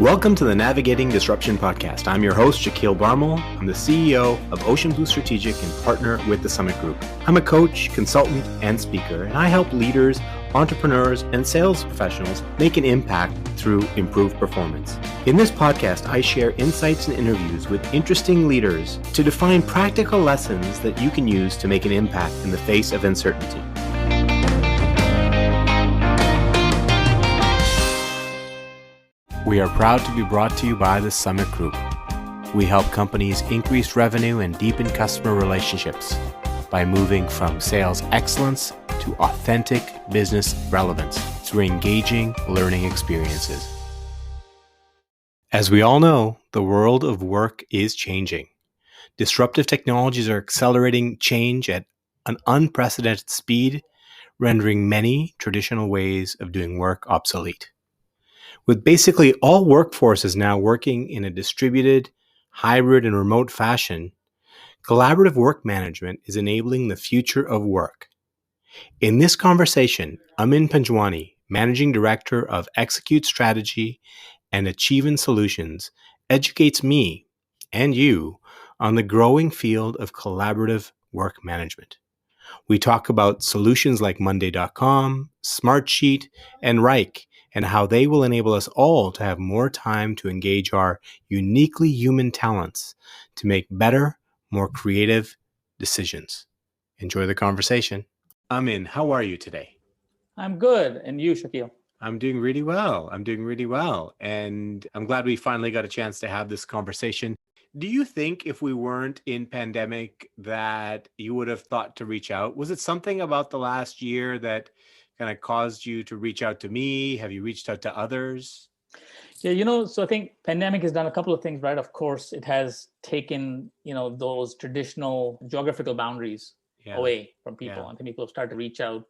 Welcome to the Navigating Disruption podcast. I'm your host, Shaquille Barmel. I'm the CEO of Ocean Blue Strategic and partner with the Summit Group. I'm a coach, consultant, and speaker, and I help leaders, entrepreneurs, and sales professionals make an impact through improved performance. In this podcast, I share insights and interviews with interesting leaders to define practical lessons that you can use to make an impact in the face of uncertainty. We are proud to be brought to you by the Summit Group. We help companies increase revenue and deepen customer relationships by moving from sales excellence to authentic business relevance through engaging learning experiences. As we all know, the world of work is changing. Disruptive technologies are accelerating change at an unprecedented speed, rendering many traditional ways of doing work obsolete. With basically all workforces now working in a distributed, hybrid, and remote fashion, collaborative work management is enabling the future of work. In this conversation, Amin Panjwani, Managing Director of Execute Strategy and Achievement Solutions, educates me and you on the growing field of collaborative work management. We talk about solutions like Monday.com, Smartsheet, and Rike, and how they will enable us all to have more time to engage our uniquely human talents to make better, more creative decisions. Enjoy the conversation. Amin, how are you today? I'm good. And you, Shaquille? I'm doing really well. And I'm glad we finally got a chance to have this conversation. Do you think if we weren't in pandemic that you would have thought to reach out? Was it something about the last year that kind of caused you to reach out to me? Have you reached out to others? Yeah, so I think pandemic has done a couple of things, right? Of course, it has taken, those traditional geographical boundaries away from people. Yeah. I think people have started to reach out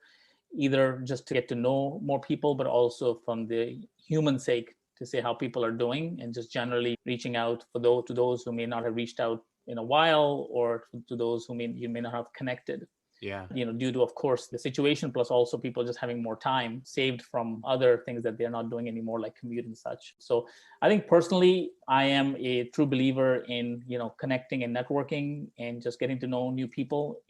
either just to get to know more people, but also from the human sake to say how people are doing and just generally reaching out to those who may not have reached out in a while or to those who you may not have connected. Yeah. Due to, of course, the situation, plus also people just having more time saved from other things that they're not doing anymore, like commute and such. So I think personally, I am a true believer in, connecting and networking and just getting to know new people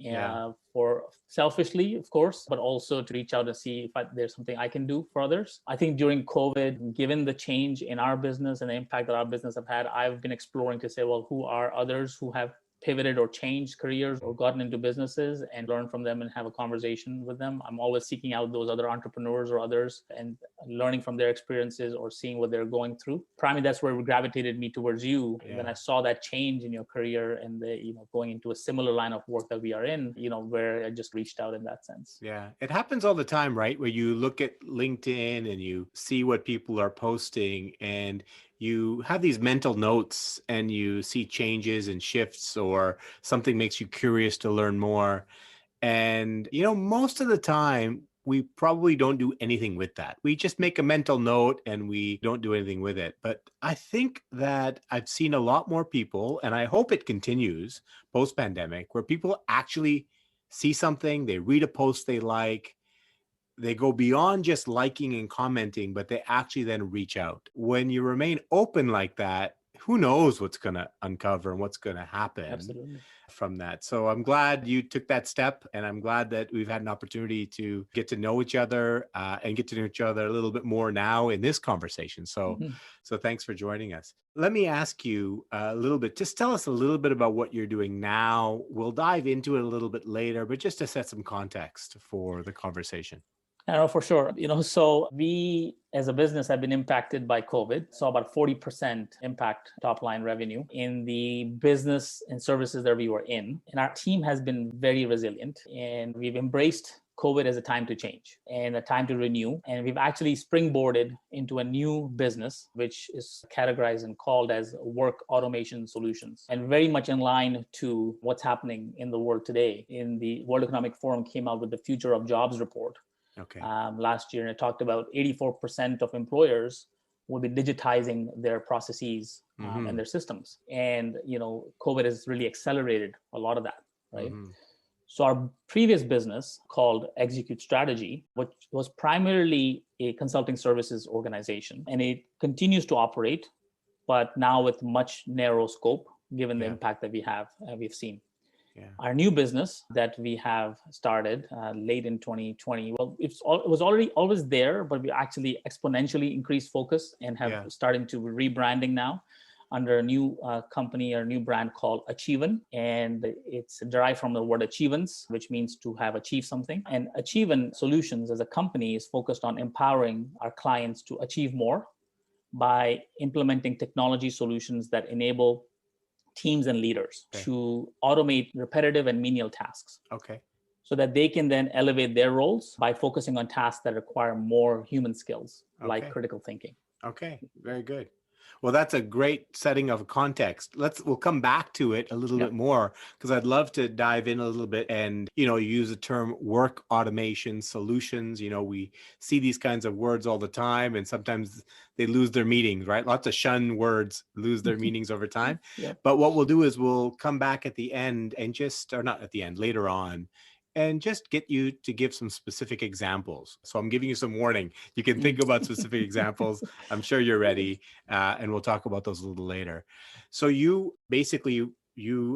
for selfishly, of course, but also to reach out and see if there's something I can do for others. I think during COVID, given the change in our business and the impact that our business have had, I've been exploring to say, well, who are others who have pivoted or changed careers or gotten into businesses and learn from them and have a conversation with them. I'm always seeking out those other entrepreneurs or others and learning from their experiences or seeing what they're going through. Primarily, that's where it gravitated me towards you. Yeah. When I saw that change in your career and going into a similar line of work that we are in, where I just reached out in that sense. Yeah. It happens all the time, right? Where you look at LinkedIn and you see what people are posting and you have these mental notes and you see changes and shifts or something makes you curious to learn more. And, most of the time, we probably don't do anything with that. We just make a mental note and we don't do anything with it. But I think that I've seen a lot more people, and I hope it continues post-pandemic, where people actually see something, they read a post they like, they go beyond just liking and commenting, but they actually then reach out. When you remain open like that, who knows what's going to uncover and what's going to happen. Absolutely. From that. So I'm glad you took that step, and I'm glad that we've had an opportunity to get to know each other and get to know each other a little bit more now in this conversation. So thanks for joining us. Let me ask you a little bit, just tell us a little bit about what you're doing now. We'll dive into it a little bit later, but just to set some context for the conversation. I know for sure. So we as a business have been impacted by COVID. So about 40% impact top line revenue in the business and services that we were in. And our team has been very resilient, and we've embraced COVID as a time to change and a time to renew. And we've actually springboarded into a new business, which is categorized and called as work automation solutions, and very much in line to what's happening in the world today. In the World Economic Forum came out with the Future of Jobs report. Last year, and it talked about 84% of employers will be digitizing their processes and their systems. And, COVID has really accelerated a lot of that, right? So our previous business called Execute Strategy, which was primarily a consulting services organization, and it continues to operate, but now with much narrow scope, given the impact that we've seen. Yeah. Our new business that we have started late in 2020, well, it was already always there, but we actually exponentially increased focus and have started to rebranding now under a new company or new brand called Achievement. And it's derived from the word achievements, which means to have achieved something. And Achievement Solutions as a company is focused on empowering our clients to achieve more by implementing technology solutions that enable teams and leaders to automate repetitive and menial tasks. Okay. So that they can then elevate their roles by focusing on tasks that require more human skills, like critical thinking. Okay, very good. Well, that's a great setting of context. We'll come back to it a little bit more, because I'd love to dive in a little bit and, use the term work automation solutions. We see these kinds of words all the time, and sometimes they lose their meanings, right? Lots of shun words lose their meanings over time. But what we'll do is we'll come back at the end and or not at the end, later on, and just get you to give some specific examples. So I'm giving you some warning. You can think about specific examples. I'm sure you're ready, and we'll talk about those a little later. So you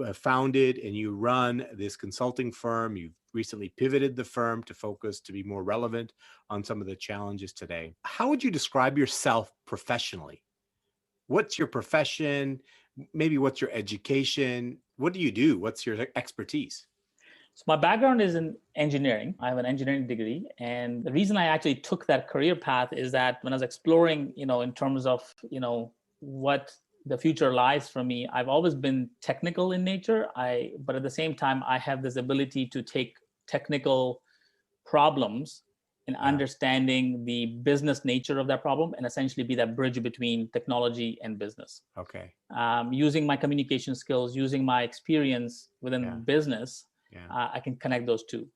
have founded and you run this consulting firm. You've recently pivoted the firm to focus to be more relevant on some of the challenges today. How would you describe yourself professionally? What's your profession? Maybe what's your education? What do you do? What's your expertise? So my background is in engineering. I have an engineering degree. And the reason I actually took that career path is that when I was exploring, in terms of, what the future lies for me, I've always been technical in nature. But at the same time, I have this ability to take technical problems and understanding the business nature of that problem and essentially be that bridge between technology and business. Okay. Using my communication skills, using my experience within business, I can connect those two.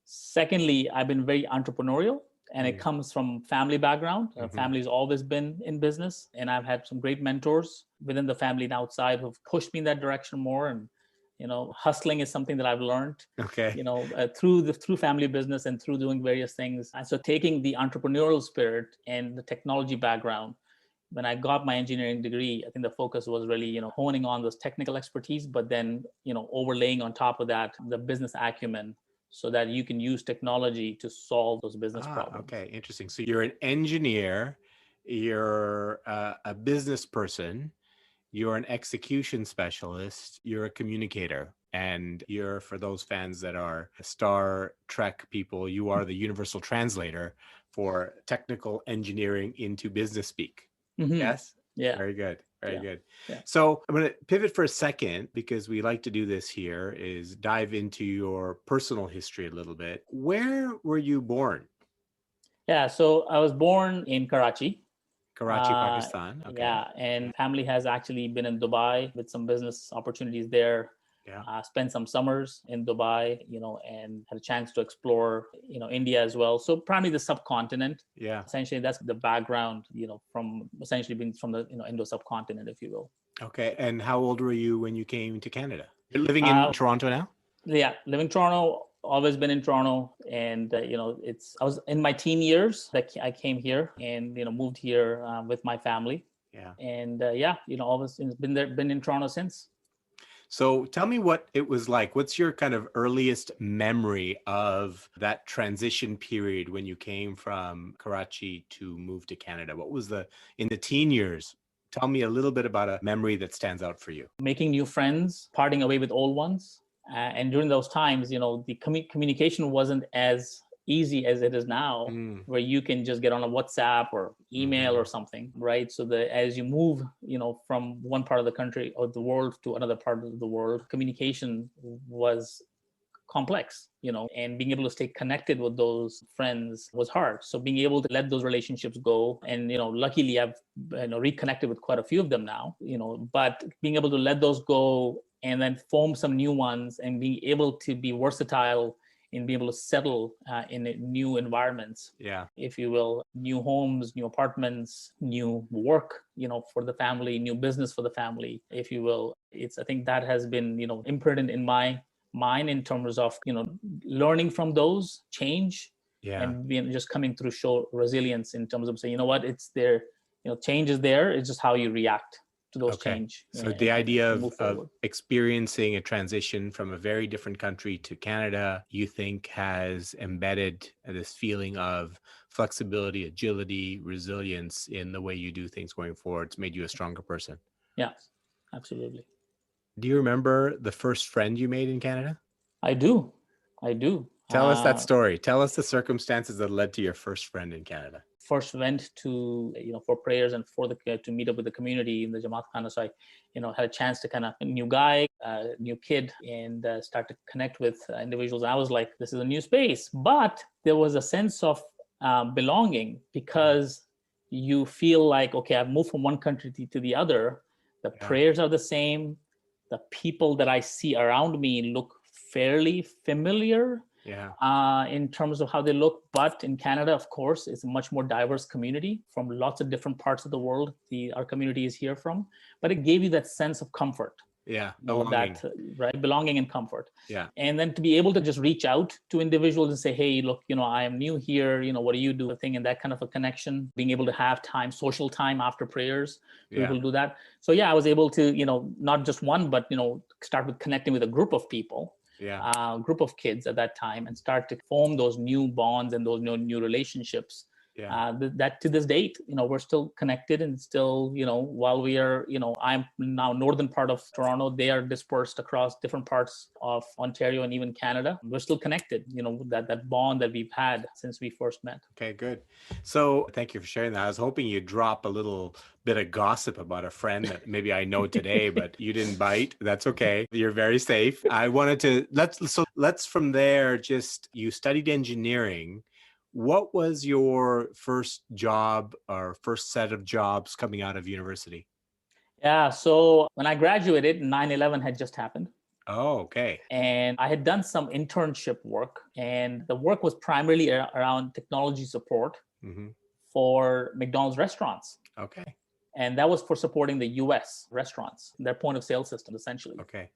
Secondly, I've been very entrepreneurial, and it comes from family background. Family's always been in business, and I've had some great mentors within the family and outside who've pushed me in that direction more. And hustling is something that I've learned. Through family business and through doing various things. And so taking the entrepreneurial spirit and the technology background, when I got my engineering degree, I think the focus was really, honing on those technical expertise, but then, overlaying on top of that, the business acumen, so that you can use technology to solve those business problems. Okay, interesting. So you're an engineer, you're a business person, you're an execution specialist, you're a communicator, and you're, for those fans that are Star Trek people, you are the universal translator for technical engineering into business speak. Yes? Yeah. Very good. Very good. Yeah. So I'm going to pivot for a second, because we like to do this here, is dive into your personal history a little bit. Where were you born? Yeah. So I was born in Karachi. Pakistan. Okay. Yeah. And family has actually been in Dubai with some business opportunities there. Spent some summers in Dubai, and had a chance to explore, India as well. So primarily the subcontinent. Yeah. Essentially, that's the background, from essentially being from the, Indo subcontinent, if you will. Okay. And how old were you when you came to Canada? You're living in Toronto now? Yeah, living in Toronto. Always been in Toronto, and I was in my teen years that I came here and moved here with my family. Yeah. And always been in Toronto since. So tell me what it was like. What's your kind of earliest memory of that transition period when you came from Karachi to move to Canada? What was in the teen years? Tell me a little bit about a memory that stands out for you. Making new friends, parting away with old ones. And during those times, the communication wasn't as easy as it is now, where you can just get on a WhatsApp or email or something, right? So as you move, from one part of the country or the world to another part of the world, communication was complex, and being able to stay connected with those friends was hard. So being able to let those relationships go, and luckily I've reconnected with quite a few of them now, but being able to let those go and then form some new ones, and being able to be versatile and be able to settle in new environments, if you will, new homes, new apartments, new work, for the family, new business for the family, if you will. I think that has been, imprinted in my mine in terms of, learning from those change Yeah. and being just coming through, show resilience in terms of saying, you know what, it's there, change is there. It's just how you react to those Okay. change. So the idea and move of forward. experiencing a transition from a very different country to Canada, you think has embedded this feeling of flexibility, agility, resilience in the way you do things going forward. It's made you a stronger person. Yeah, absolutely. Do you remember the first friend you made in Canada? I do. Tell us that story. Tell us the circumstances that led to your first friend in Canada. First went to, for prayers and to meet up with the community in the Jamaat Khana. So I, had a chance to kind of new guy, new kid, and start to connect with individuals. I was like, this is a new space, but there was a sense of belonging because you feel like, okay, I've moved from one country to the other. The prayers are the same. The people that I see around me look fairly familiar. In terms of how they look. But in Canada, of course, it's a much more diverse community from lots of different parts of the world. Our community is here from, but it gave you that sense of comfort. Belonging. Belonging and comfort. And then to be able to just reach out to individuals and say, hey, look, I am new here, what do you do? And that kind of a connection, being able to have time, social time after prayers, people do that. So I was able to, not just one, but, start with connecting with a group of people. Group of kids at that time, and start to form those new bonds and those new relationships. That to this date, we're still connected, and still, while we are, I'm now northern part of Toronto, they are dispersed across different parts of Ontario and even Canada. We're still connected, that bond that we've had since we first met. Okay, good. So thank you for sharing that. I was hoping you'd drop a little bit of gossip about a friend that maybe I know today, but you didn't bite. That's okay. You're very safe. I wanted to, let's from there, you studied engineering. What was your first job or first set of jobs coming out of university? So when I graduated, 9/11 had just happened. Oh, okay. And I had done some internship work, and the work was primarily around technology support for McDonald's restaurants. Okay. And that was for supporting the US restaurants, their point of sale system, essentially. Okay.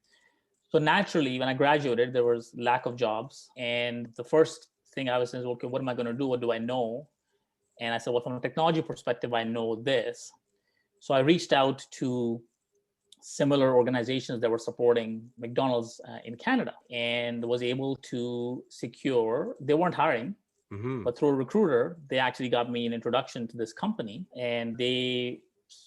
So naturally, when I graduated, there was lack of jobs. And the first thing I was saying is, okay, what am I going to do? What do I know? And I said, well, from a technology perspective, I know this. So I reached out to similar organizations that were supporting McDonald's in Canada, and was able to secure, they weren't hiring, but through a recruiter, they actually got me an introduction to this company. And they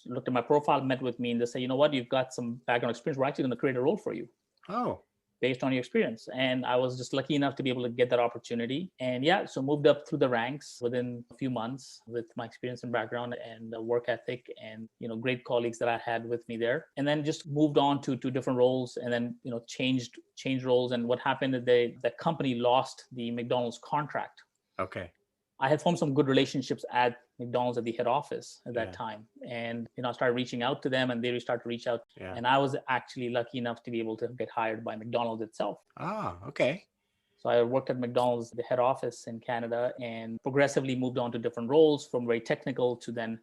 looked at my profile, met with me, and they said, you know what, you've got some background experience. We're actually going to create a role for you. Oh. Based on your experience. And I was just lucky enough to be able to get that opportunity. And so moved up through the ranks within a few months with my experience and background and work ethic and, great colleagues that I had with me there. And then just moved on to different roles, and then, changed roles. And what happened is the company lost the McDonald's contract. Okay. I had formed some good relationships at McDonald's at the head office at that time. And, I started reaching out to them, and they started to reach out. And I was actually lucky enough to be able to get hired by McDonald's itself. Ah, okay. So I worked at McDonald's, the head office in Canada, and progressively moved on to different roles, from very technical to then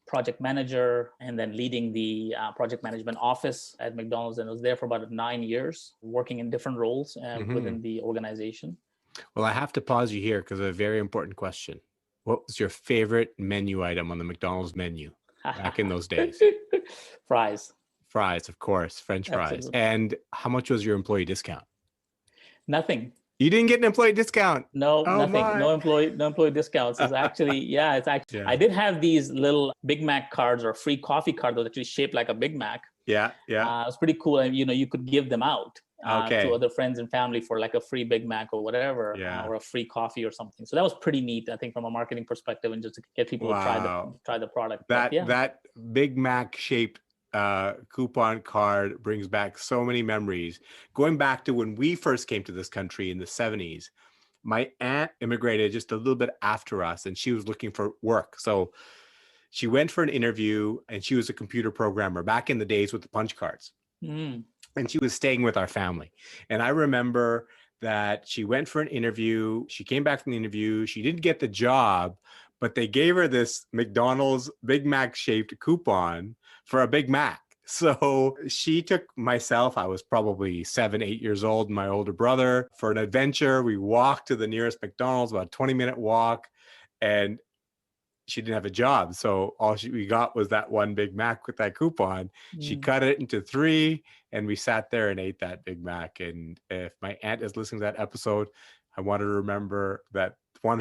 project manager, and then leading the project management office at McDonald's. And I was there for about 9 years, working in different roles within the organization. Well, I have to pause you here because of a very important question. What was your favorite menu item on the McDonald's menu back in those days? Fries. Fries, of course, French fries. Absolutely. And how much was your employee discount? Nothing. You didn't get an employee discount? No, nothing. My. No employee discounts. It's actually, I did have these little Big Mac cards, or free coffee card that was actually shaped like a Big Mac. Yeah. It was pretty cool. And, you could give them out. To other friends and family for like a free Big Mac or whatever, or a free coffee or something. So that was pretty neat, I think, from a marketing perspective, and just to get people to try the product. That Big Mac shaped coupon card brings back so many memories. Going back to when we first came to this country in the 70s, my aunt immigrated just a little bit after us, and she was looking for work. So she went for an interview, and she was a computer programmer back in the days with the punch cards. And she was staying with our family. And I remember that she went for an interview. She came back from the interview. She didn't get the job, but they gave her this McDonald's Big Mac shaped coupon for a Big Mac. So she took myself, I was probably 7, 8 years old, and my older brother for an adventure. We walked to the nearest McDonald's, about a 20-minute walk, and she didn't have a job. So we got was that one Big Mac with that coupon. She Mm. cut it into 3 and we sat there and ate that Big Mac. And if my aunt is listening to that episode, I want her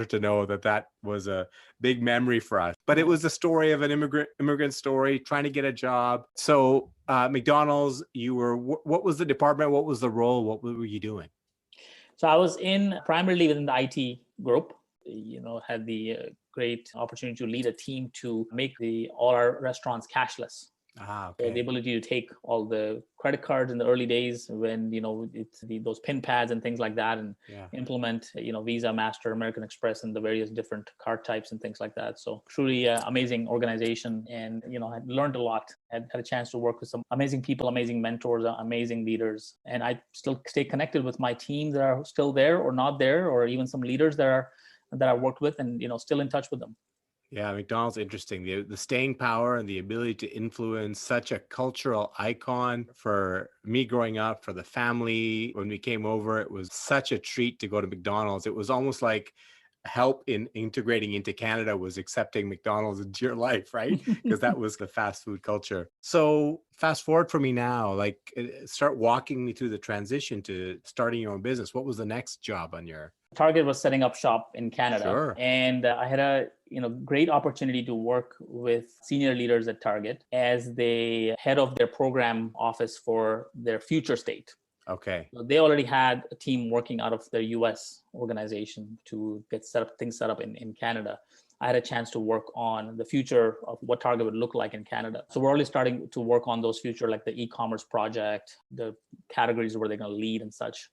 to know that that was a big memory for us. But it was the story of an immigrant story, trying to get a job. So McDonald's, what was the department? What was the role? What were you doing? So I was primarily within the IT group. Had the great opportunity to lead a team to make all our restaurants cashless. Okay. So the ability to take all the credit cards in the early days when it's those pin pads and things like that, and implement Visa, Master, American Express, and the various different card types and things like that. So truly amazing organization, and I learned a lot. Had a chance to work with some amazing people, amazing mentors, amazing leaders, and I still stay connected with my team that are still there or not there, or even some leaders that I worked with, and still in touch with them. Yeah, McDonald's interesting. The staying power and the ability to influence such a cultural icon for me growing up, for the family. When we came over, it was such a treat to go to McDonald's. It was almost like help in integrating into Canada was accepting McDonald's into your life, right? Because that was the fast food culture. So fast forward for me now, like start walking me through the transition to starting your own business. What was the next job on your... Target was setting up shop in Canada. Sure. And I had a great opportunity to work with senior leaders at Target as the head of their program office for their future state. Okay. So they already had a team working out of their US organization to get things set up in Canada. I had a chance to work on the future of what Target would look like in Canada. So we're already starting to work on those future, like the e-commerce project, the categories where they're going to lead and such.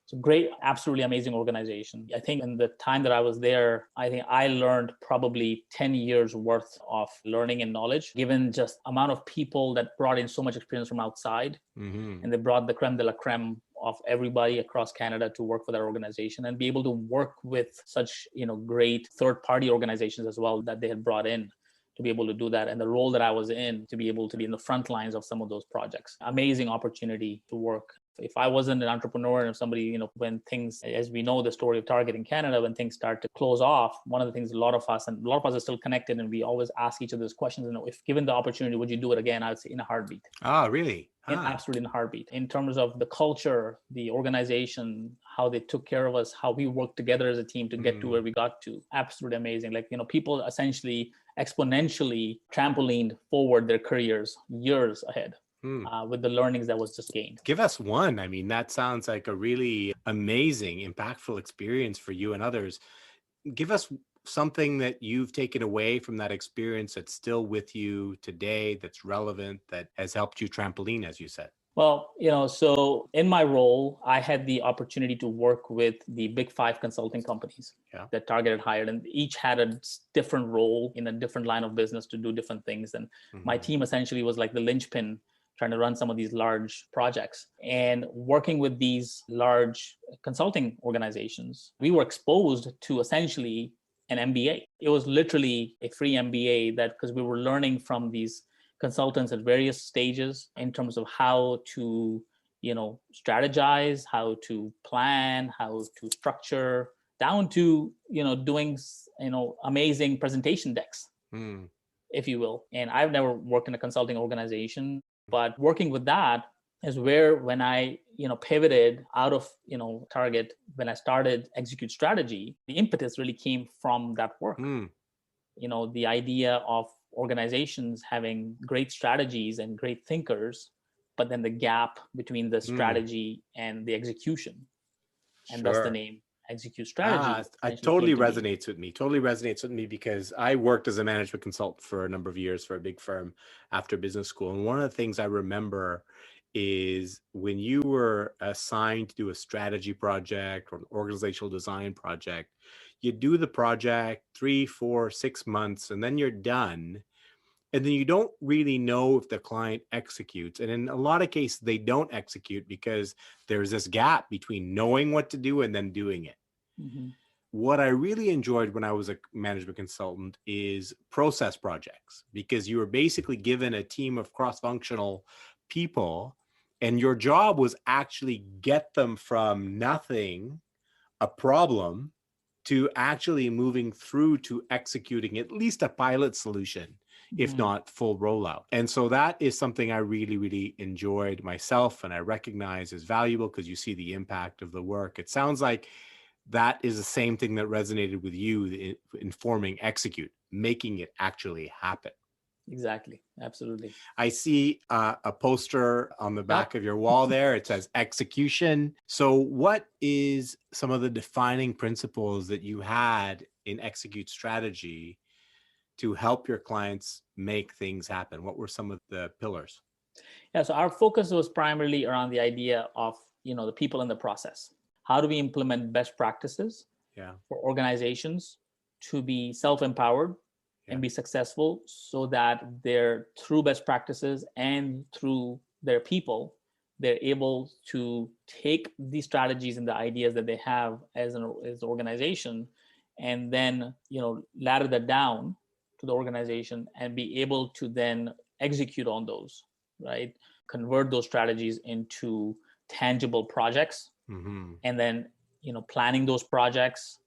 So great, absolutely amazing organization. I think in the time that I was there, I think I learned probably 10 years worth of learning and knowledge, given just amount of people that brought in so much experience from outside. Mm-hmm. And they brought the creme de la creme of everybody across Canada to work for their organization, and be able to work with such, great third-party organizations as well that they had brought in to be able to do that. And the role that I was in, to be able to be in the front lines of some of those projects. Amazing opportunity to work. If I wasn't an entrepreneur, and if somebody, when things, as we know the story of Target in Canada, when things start to close off, one of the things a lot of us are still connected, and we always ask each other those questions. If given the opportunity, would you do it again? I would say in a heartbeat. Oh, really? Absolutely in a heartbeat. In terms of the culture, the organization, how they took care of us, how we worked together as a team to get to where we got to. Absolutely amazing. Like, people essentially exponentially trampolined forward their careers years ahead. With the learnings that was just gained. Give us one. I mean, that sounds like a really amazing, impactful experience for you and others. Give us something that you've taken away from that experience that's still with you today, that's relevant, that has helped you trampoline, as you said. Well, so in my role, I had the opportunity to work with the big 5 consulting companies that Target had hired, and each had a different role in a different line of business to do different things. And my team essentially was like the linchpin, trying to run some of these large projects. And working with these large consulting organizations, we were exposed to essentially an MBA. It was literally a free MBA, because we were learning from these consultants at various stages in terms of how to, strategize, how to plan, how to structure, down to, doing, amazing presentation decks, if you will. And I've never worked in a consulting organization, but working with that is where, when I, pivoted out of, Target, when I started Execute Strategy, the impetus really came from that work. The idea of organizations having great strategies and great thinkers, but then the gap between the strategy and the execution. And that's the name, Execute Strategy. It totally resonates with me. Totally resonates with me, because I worked as a management consultant for a number of years for a big firm after business school. And one of the things I remember is when you were assigned to do a strategy project or an organizational design project, you do the project 3, 4, 6 months, and then you're done. And then you don't really know if the client executes. And in a lot of cases, they don't execute because there's this gap between knowing what to do and then doing it. what I really enjoyed when I was a management consultant is process projects, because you were basically given a team of cross-functional people, and your job was actually get them from nothing, a problem, to actually moving through to executing at least a pilot solution, if not full rollout. And so that is something I really, really enjoyed myself, and I recognize as valuable because you see the impact of the work. It sounds like that is the same thing that resonated with you in forming Execute, making it actually happen. Exactly. Absolutely. I see a poster on the back of your wall there. It says execution. So what is some of the defining principles that you had in Execute strategy to help your clients make things happen? What were some of the pillars? Yeah, so our focus was primarily around the idea of, the people in the process. How do we implement best practices for organizations to be self-empowered and be successful, so that they're, through best practices and through their people, they're able to take these strategies and the ideas that they have as an organization, and then ladder that down to the organization and be able to then execute on those, right? Convert those strategies into tangible projects, and then planning those projects,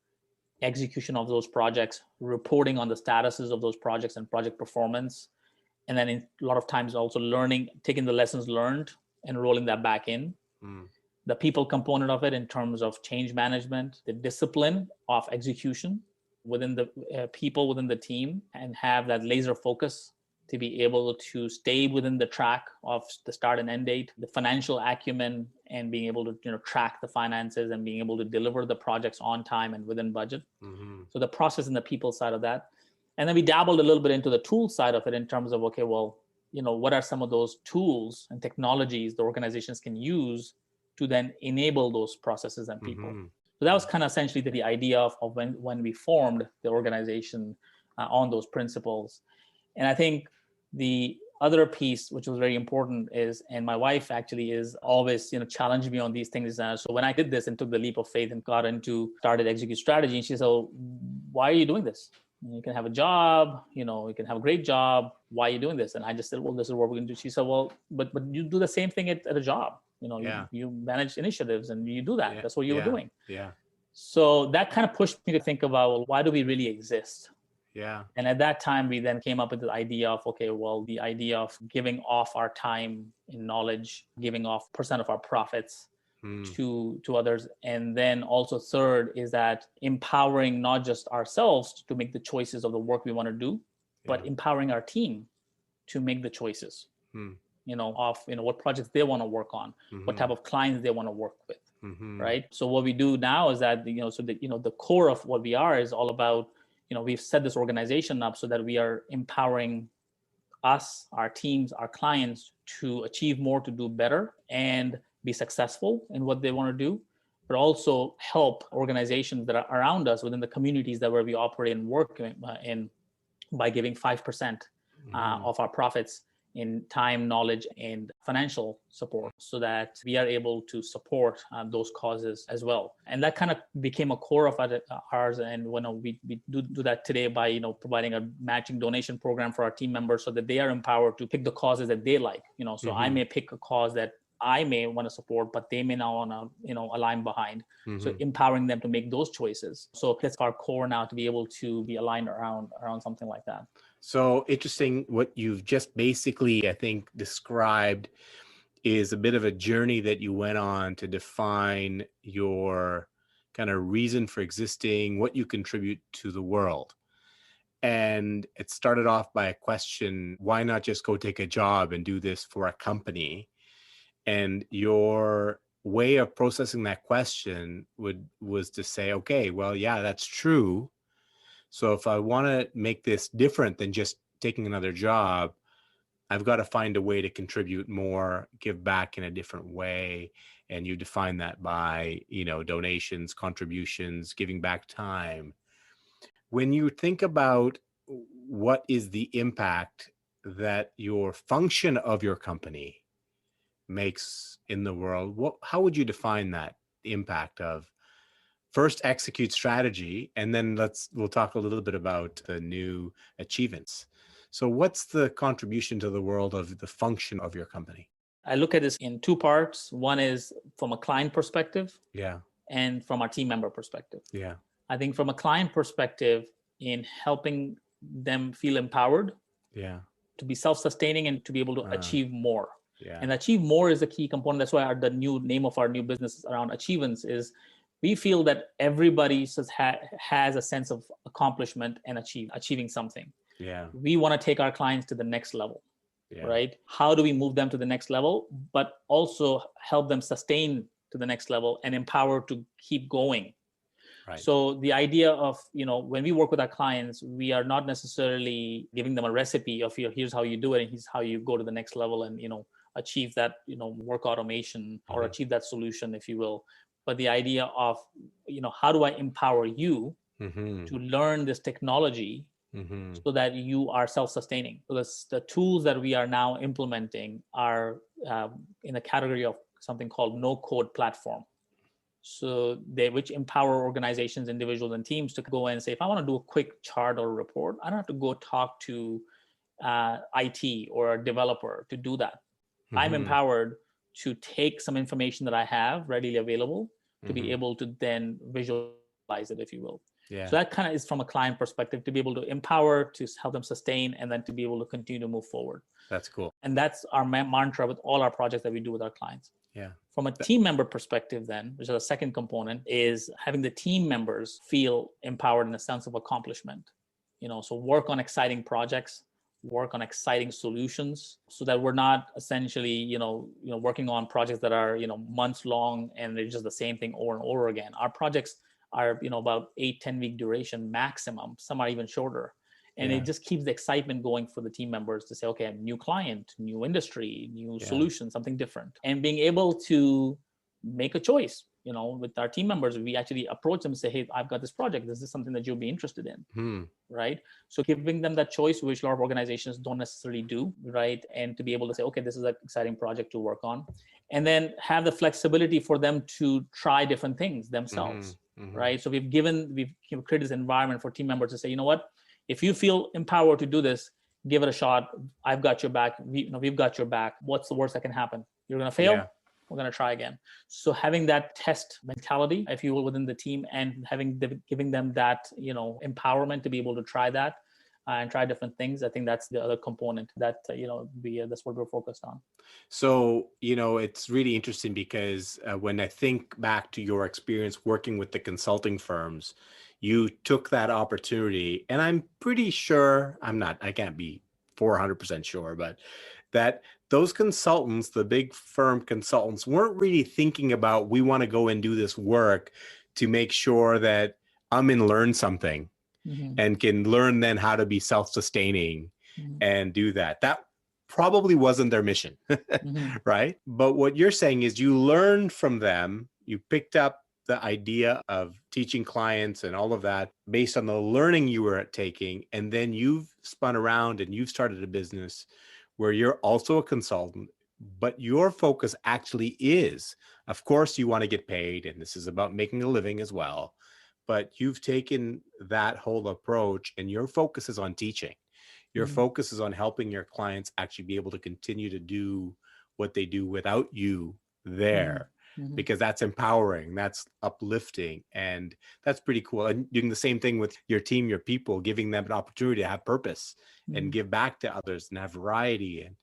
execution of those projects, reporting on the statuses of those projects and project performance, and then a lot of times also learning, taking the lessons learned and rolling that back in. The people component of it in terms of change management, the discipline of execution within the people within the team, and have that laser focus to be able to stay within the track of the start and end date, the financial acumen, and being able to track the finances and being able to deliver the projects on time and within budget. So the process and the people side of that. And then we dabbled a little bit into the tool side of it in terms of, okay, well, what are some of those tools and technologies the organizations can use to then enable those processes and people. So that was kind of essentially the idea of when we formed the organization on those principles. And I think the other piece, which was very important, is, and my wife actually is always, challenged me on these things. So when I did this and took the leap of faith and started Execute Strategy, and she said, "Oh, why are you doing this? You can have a job, you can have a great job. Why are you doing this?" And I just said, "Well, this is what we're going to do." She said, "Well, but you do the same thing at a job. You manage initiatives and you do that. That's what you were doing." So that kind of pushed me to think about, well, why do we really exist? And at that time, we then came up with the idea of, okay, well, the idea of giving off our time in knowledge, giving off % of our profits to others. And then also third is that empowering not just ourselves to make the choices of the work we want to do, but empowering our team to make the choices, of, what projects they want to work on, what type of clients they want to work with. Right. So what we do now is that, the core of what we are is all about, we've set this organization up so that we are empowering us, our teams, our clients to achieve more, to do better, and be successful in what they want to do, but also help organizations that are around us within the communities that where we operate and work in, by giving 5% of our profits in time, knowledge, and financial support, so that we are able to support those causes as well. And that kind of became a core of ours. And when we do that today by providing a matching donation program for our team members, so that they are empowered to pick the causes that they like. So I may pick a cause that I may want to support, but they may not want to align behind. So empowering them to make those choices. So that's our core now, to be able to be aligned around something like that. So interesting. What you've just basically, I think, described is a bit of a journey that you went on to define your kind of reason for existing, what you contribute to the world. And it started off by a question: why not just go take a job and do this for a company? And your way of processing that question was to say, okay, well, yeah, that's true. So if I want to make this different than just taking another job, I've got to find a way to contribute more, give back in a different way. And you define that by, donations, contributions, giving back time. When you think about what is the impact that your function of your company makes in the world, how would you define that impact of first execute strategy, and then we'll talk a little bit about the new achievements. So what's the contribution to the world of the function of your company? I look at this in two parts. One is from a client perspective Yeah. and from our team member perspective. Yeah. I think from a client perspective, in helping them feel empowered Yeah. to be self-sustaining and to be able to achieve more. Yeah. And achieve more is a key component. That's why the new name of our new business around achievements is we feel that everybody has a sense of accomplishment and achieving something. Yeah. We want to take our clients to the next level. Yeah. Right? How do we move them to the next level, but also help them sustain to the next level and empower to keep going? Right. So the idea of, when we work with our clients, we are not necessarily giving them a recipe of here's how you do it and here's how you go to the next level and, achieve that, work automation or achieve that solution, if you will. But the idea of, how do I empower you to learn this technology so that you are self-sustaining? So the tools that we are now implementing are in the category of something called no-code platform. So which empower organizations, individuals, and teams to go in and say, if I want to do a quick chart or report, I don't have to go talk to IT or a developer to do that. I'm empowered to take some information that I have readily available to be able to then visualize it, if you will. Yeah. So that kind of is from a client perspective, to be able to empower, to help them sustain, and then to be able to continue to move forward. That's cool. And that's our mantra with all our projects that we do with our clients. Yeah. From a team member perspective then, which is the second component, is having the team members feel empowered in a sense of accomplishment. So work on exciting projects, work on exciting solutions, so that we're not essentially, working on projects that are, months long and they're just the same thing over and over again. Our projects are, about 8-10 week duration maximum. Some are even shorter. And it just keeps the excitement going for the team members to say, okay, a new client, new industry, new solution, something different. And being able to make a choice, with our team members, we actually approach them and say, hey, I've got this project. This is something that you'll be interested in, right? So giving them that choice, which a lot of organizations don't necessarily do, right? And to be able to say, okay, this is an exciting project to work on. And then have the flexibility for them to try different things themselves, right? So we've created this environment for team members to say, you know what? If you feel empowered to do this, give it a shot. I've got your back. We've got your back. What's the worst that can happen? You're going to fail. Yeah. We're going to try again. So having that test mentality, if you will, within the team, and giving them that, empowerment to be able to try that and try different things. I think that's the other component that, that's what we're focused on. So, it's really interesting because when I think back to your experience working with the consulting firms, you took that opportunity, and I'm pretty sure, I can't be 400% sure, but that those consultants, the big firm consultants, weren't really thinking about, we want to go and do this work to make sure that Amin learns something and can learn then how to be self-sustaining and do that. That probably wasn't their mission, right? But what you're saying is you learned from them, you picked up the idea of teaching clients and all of that based on the learning you were taking. And then you've spun around and you've started a business where you're also a consultant, but your focus actually is, of course, you want to get paid, and this is about making a living as well. But you've taken that whole approach and your focus is on teaching. Your focus is on helping your clients actually be able to continue to do what they do without you there. Because that's empowering, that's uplifting, and that's pretty cool. And doing the same thing with your team, your people, giving them an opportunity to have purpose and give back to others and have variety. And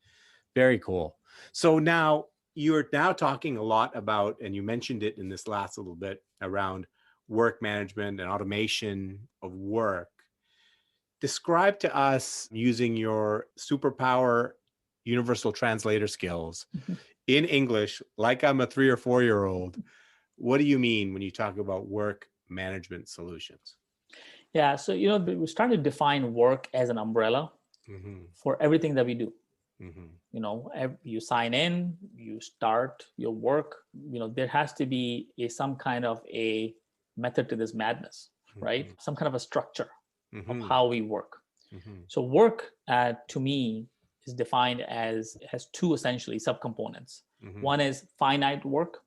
very cool. So now you're talking a lot about, and you mentioned it in this last little bit, around work management and automation of work. Describe to us, using your superpower universal translator skills, in English, like I'm a 3 or 4-year-old, what do you mean when you talk about work management solutions? Yeah, so, we're starting to define work as an umbrella for everything that we do. You sign in, you start your work, there has to be some kind of a method to this madness, right? Some kind of a structure of how we work. So work, to me, is defined as two essentially subcomponents. One is finite work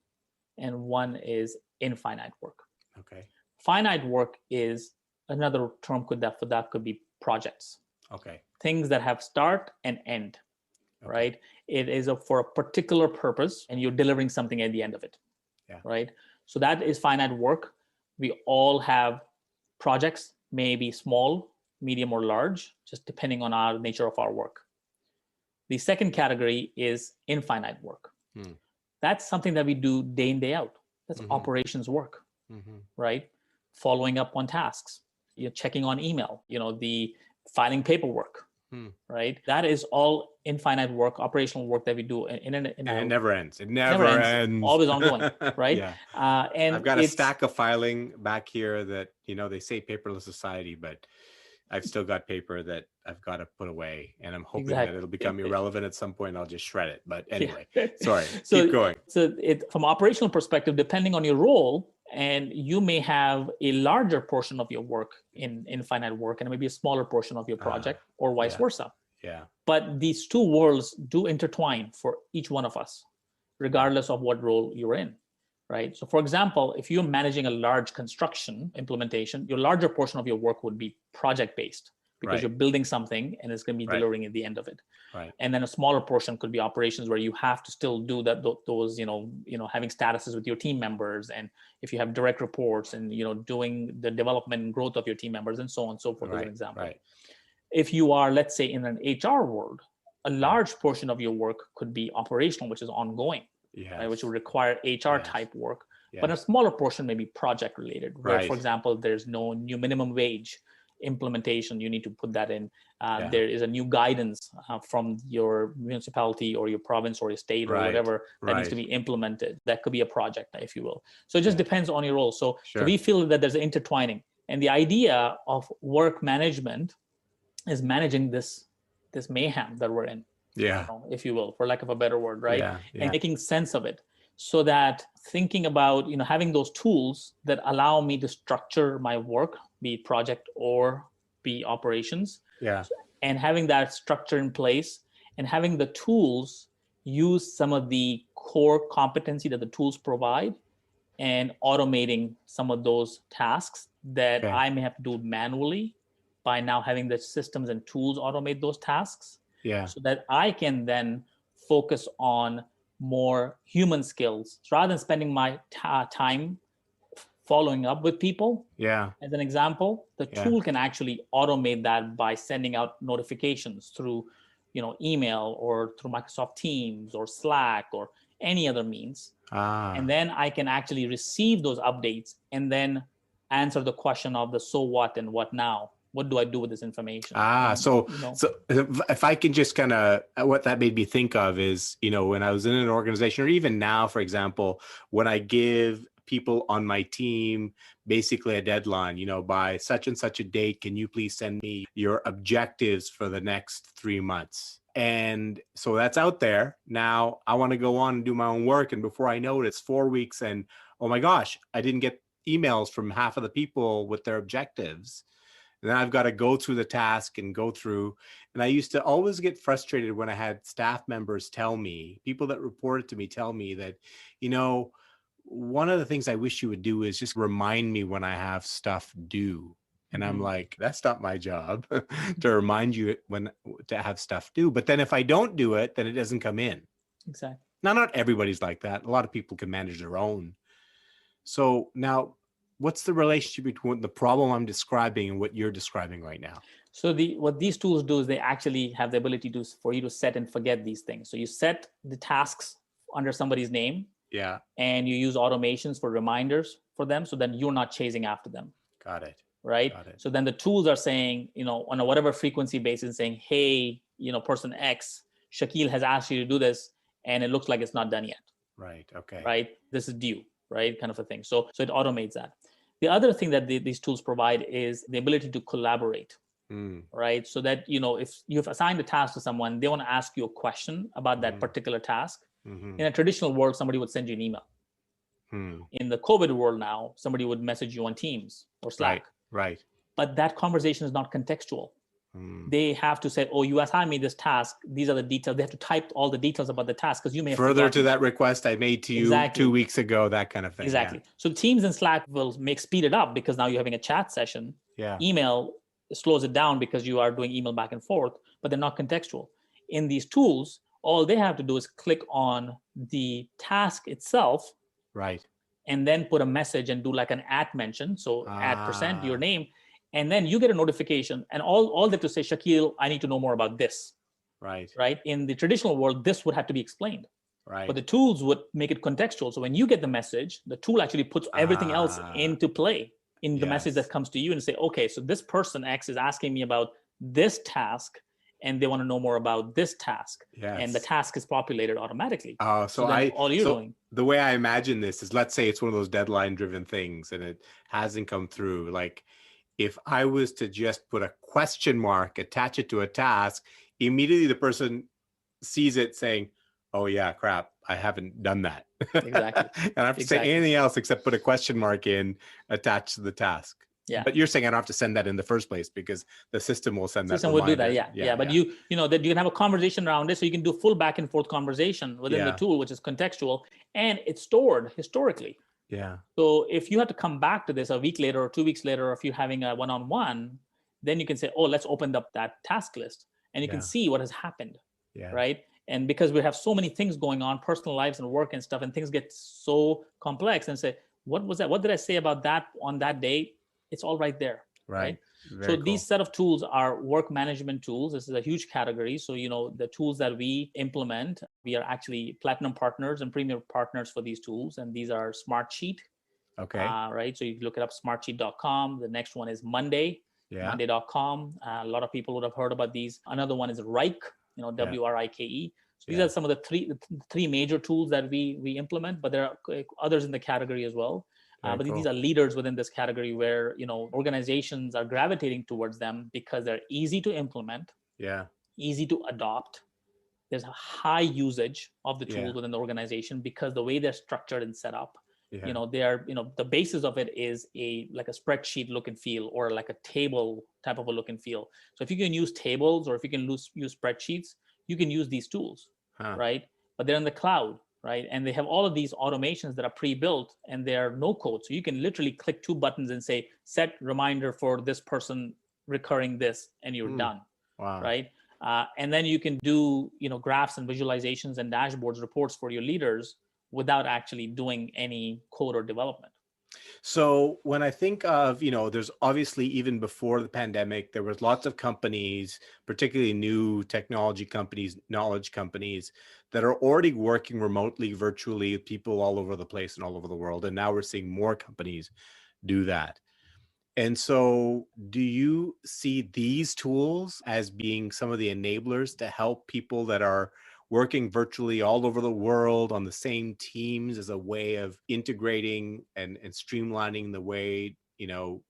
and one is infinite work. Okay. Finite work is another term for that could be projects. Okay. Things that have start and end, Okay. right? It is for a particular purpose and you're delivering something at the end of it, right? So that is finite work. We all have projects, maybe small, medium, or large, just depending on our nature of our work. The second category is infinite work. That's something that we do day in, day out. That's operations work, right? Following up on tasks, you're checking on email, the filing paperwork, right? That is all infinite work, operational work that we do. And it never ends. It never ends. Always ongoing, right? Yeah. And I've got a stack of filing back here that, they say paperless society, but I've still got paper that I've got to put away, and I'm hoping that it'll become irrelevant at some point and I'll just shred it. But anyway, sorry, keep going. So from operational perspective, depending on your role, and you may have a larger portion of your work in infinite work and maybe a smaller portion of your project or vice versa. Yeah. But these two worlds do intertwine for each one of us, regardless of what role you're in. Right. So, for example, if you're managing a large construction implementation, your larger portion of your work would be project based because you're building something and it's going to be delivering at the end of it. Right. And then a smaller portion could be operations where you have to still do that, those, having statuses with your team members. And if you have direct reports and, doing the development and growth of your team members and so on and so forth, as an example. Right. If you are, let's say, in an HR world, a large portion of your work could be operational, which is ongoing. Right, which will require HR type work, but a smaller portion may be project related. Where, for example, there's no new minimum wage implementation, you need to put that in. There is a new guidance from your municipality or your province or your state or whatever that needs to be implemented. That could be a project, if you will. So it just depends on your role. So we feel that there's an intertwining, and the idea of work management is managing this mayhem that we're in. If you will, for lack of a better word, right? And making sense of it so that thinking about, having those tools that allow me to structure my work, be it project or be operations, and having that structure in place and having the tools use some of the core competency that the tools provide and automating some of those tasks that I may have to do manually by now having the systems and tools automate those tasks. So that I can then focus on more human skills. So rather than spending my time following up with people, as an example, the tool can actually automate that by sending out notifications through, email or through Microsoft Teams or Slack or any other means. And then I can actually receive those updates and then answer the question of the so what and what now. What do I do with this information? So if I can just kind of, what that made me think of is, when I was in an organization, or even now, for example, when I give people on my team basically a deadline, by such and such a date, can you please send me your objectives for the next 3 months? And so that's out there. Now I want to go on and do my own work. And before I know it, it's 4 weeks. And oh my gosh, I didn't get emails from half of the people with their objectives. And then I've got to go through the task and go through. And I used to always get frustrated when I had staff members tell me, people that reported to me tell me that, one of the things I wish you would do is just remind me when I have stuff due. And I'm like, that's not my job to remind you to have stuff due. But then if I don't do it, then it doesn't come in. Exactly. Now, not everybody's like that. A lot of people can manage their own. So now, what's the relationship between the problem I'm describing and what you're describing right now? So what these tools do is they actually have the ability for you to set and forget these things. So you set the tasks under somebody's name. And you use automations for reminders for them. So then you're not chasing after them. Got it. Right. Got it. So then the tools are saying, on a whatever frequency basis, saying, hey, person X, Shakil has asked you to do this and it looks like it's not done yet. Right. Okay. Right. This is due. Right. Kind of a thing. So it automates that. The other thing that these tools provide is the ability to collaborate, right? So that, if you've assigned a task to someone, they want to ask you a question about that particular task. In a traditional world, somebody would send you an email. In the COVID world now, somebody would message you on Teams or Slack. Right. But that conversation is not contextual. They have to say, oh, you assigned me this task. These are the details. They have to type all the details about the task because you may have Further to forgotten. that request I made to you Exactly. 2 weeks ago, that kind of thing. Exactly. So Teams and Slack will speed it up because now you're having a chat session. Yeah. Email slows it down because you are doing email back and forth, but they're not contextual. In these tools, all they have to do is click on the task itself. Right. And then put a message and do like an @ mention. So @ your name. And then you get a notification. And all they have to say, Shakil, I need to know more about this. Right. Right. In the traditional world, this would have to be explained. Right. But the tools would make it contextual. So when you get the message, the tool actually puts everything else into play in the message that comes to you and say, okay, so this person X is asking me about this task and they want to know more about this task. Yes. And the task is populated automatically. So all you're doing. The way I imagine this is, let's say it's one of those deadline driven things and it hasn't come through. Like if I was to just put a question mark, attach it to a task, immediately the person sees it saying, oh yeah, crap, I haven't done that. Exactly. And I have to say anything else except put a question mark in attached to the task. Yeah. But you're saying I don't have to send that in the first place because the system will send that. System will do that. Yeah. But you know that you can have a conversation around it, so you can do full back and forth conversation within the tool, which is contextual, and it's stored historically. Yeah. So if you have to come back to this a week later or 2 weeks later, or if you're having a one-on-one, then you can say, oh, let's open up that task list, and you can see what has happened. Yeah. Right. And because we have so many things going on, personal lives and work and stuff, and things get so complex, and say, what was that? What did I say about that on that day? It's all right there. Right. So cool. These set of tools are work management tools. This is a huge category. So, you know, the tools that we implement, we are actually platinum partners and premium partners for these tools. And these are Smartsheet. Okay. Right. So you can look it up, smartsheet.com. The next one is Monday, monday.com. A lot of people would have heard about these. Another one is Rike, you know, WRIKE. So these are some of the three major tools that we implement, but there are others in the category as well. But these are leaders within this category where, you know, organizations are gravitating towards them because they're easy to implement, easy to adopt. There's a high usage of the tools within the organization because the way they're structured and set up, you know, they are, you know, the basis of it is like a spreadsheet look and feel, or like a table type of a look and feel. So if you can use tables, or if you can use spreadsheets, you can use these tools, right? But they're in the cloud. Right. And they have all of these automations that are pre-built, and they're no code. So you can literally click 2 buttons and say, set reminder for this person recurring this, and you're done. Wow. Right. And then you can do, you know, graphs and visualizations and dashboards, reports for your leaders without actually doing any code or development. So when I think of, you know, there's obviously, even before the pandemic, there was lots of companies, particularly new technology companies, knowledge companies, that are already working remotely, virtually, with people all over the place and all over the world. And now we're seeing more companies do that. And so do you see these tools as being some of the enablers to help people that are working virtually all over the world on the same teams as a way of integrating and streamlining the way, you know,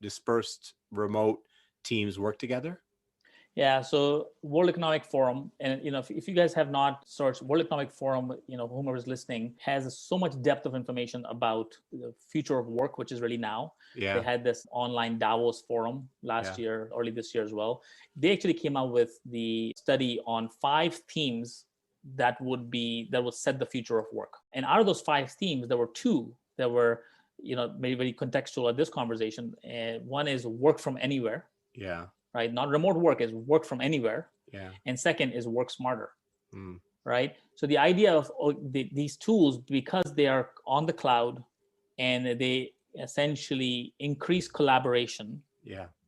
dispersed remote teams work together? Yeah, so World Economic Forum, and you know, if you guys have not searched World Economic Forum, you know, whomever is listening, has so much depth of information about the future of work, which is really now. They had this online Davos forum last year, early this year as well. They actually came out with the study on 5 themes that would set the future of work. And out of those 5 themes, there were 2 that were, you know, maybe very contextual at this conversation. One is work from anywhere. Right? Not remote work, is work from anywhere. And second is work smarter. Right? So the idea of these tools, because they are on the cloud and they essentially increase collaboration.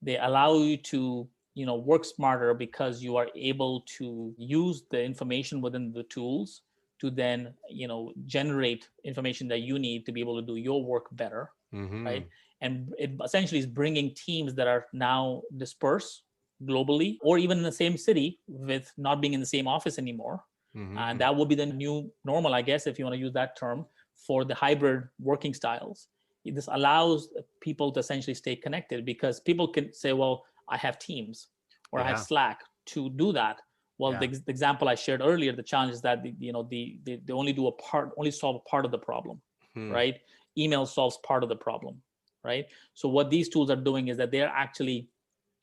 They allow you to, you know, work smarter because you are able to use the information within the tools to then, you know, generate information that you need to be able to do your work better. Right? And it essentially is bringing teams that are now dispersed globally, or even in the same city, with not being in the same office anymore. And that will be the new normal, I guess, if you want to use that term, for the hybrid working styles. This allows people to essentially stay connected, because people can say, well, I have Teams or I have Slack to do that. Well, the example I shared earlier, the challenge is that they only solve a part of the problem, right? Email solves part of the problem, right? So what these tools are doing is that they're actually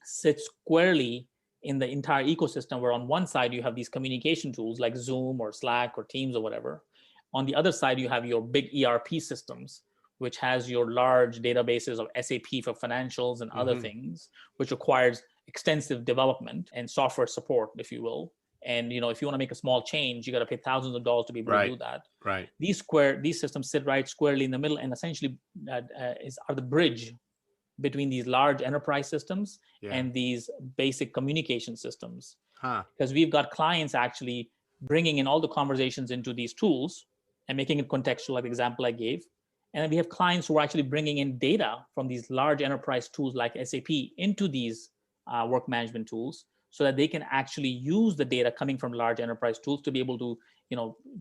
sits squarely in the entire ecosystem, where on one side you have these communication tools like Zoom or Slack or Teams or whatever. On the other side, you have your big ERP systems, which has your large databases of SAP for financials and other things, which requires extensive development and software support, if you will. And if you want to make a small change, you got to pay thousands of dollars to be able to do that. Right. These systems sit right squarely in the middle, and essentially are the bridge between these large enterprise systems and these basic communication systems. Because we've got clients actually bringing in all the conversations into these tools and making it contextual, like the example I gave. And then we have clients who are actually bringing in data from these large enterprise tools like SAP into these work management tools, so that they can actually use the data coming from large enterprise tools to be able to,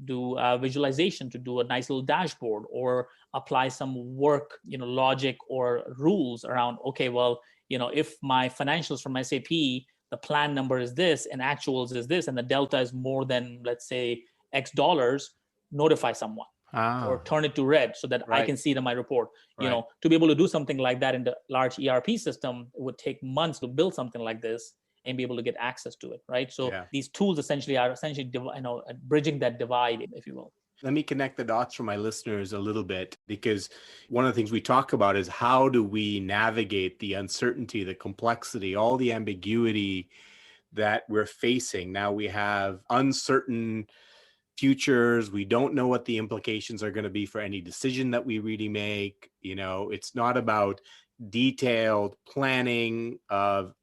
do visualization, to do a nice little dashboard, or apply some work, logic or rules around, okay, well, if my financials from SAP, the plan number is this and actuals is this, and the delta is more than, let's say, X dollars, notify someone. Or turn it to red so that I can see it in my report. To be able to do something like that in the large ERP system, it would take months to build something like this and be able to get access to it, right? So these tools are bridging that divide, if you will. Let me connect the dots for my listeners a little bit, because one of the things we talk about is how do we navigate the uncertainty, the complexity, all the ambiguity that we're facing. Now we have uncertain futures. We don't know what the implications are going to be for any decision that we really make. It's not about detailed planning of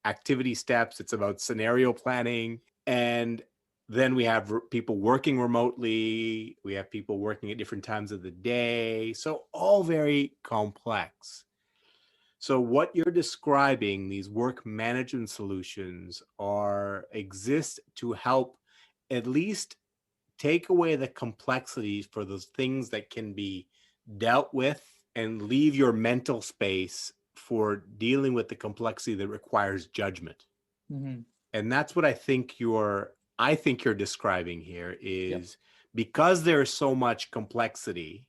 activity steps. It's about scenario planning. And then we have people working remotely. We have people working at different times of the day. So all very complex. So what you're describing, these work management solutions, exist to help at least take away the complexities for those things that can be dealt with, and leave your mental space for dealing with the complexity that requires judgment. And that's what I think you're describing here is, because there's so much complexity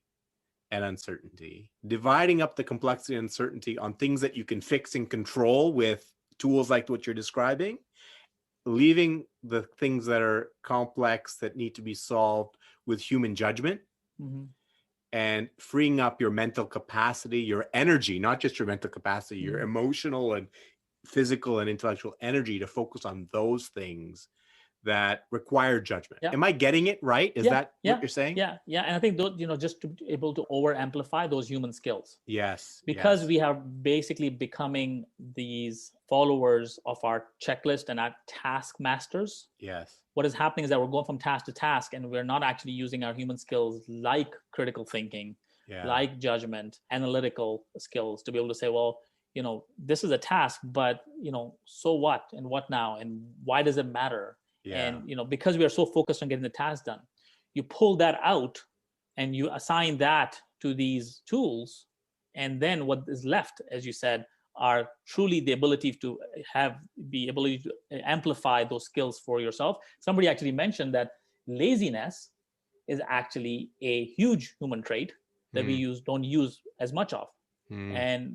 and uncertainty, dividing up the complexity and uncertainty on things that you can fix and control with tools like what you're describing, leaving the things that are complex that need to be solved with human judgment, and freeing up your mental capacity, your energy, not just your mental capacity, your emotional and physical and intellectual energy to focus on those things that require judgment. Am I getting it right? Is that what you're saying? Yeah. And I think, just to be able to over amplify those human skills. Yes. Because we are basically becoming these followers of our checklist and our task masters. Yes. What is happening is that we're going from task to task, and we're not actually using our human skills like critical thinking, like judgment, analytical skills, to be able to say, well, this is a task, but, so what, and what now, and why does it matter? And, because we are so focused on getting the task done, you pull that out and you assign that to these tools. And then what is left, as you said, are truly the ability to amplify those skills for yourself. Somebody actually mentioned that laziness is actually a huge human trait that we don't use as much of. And,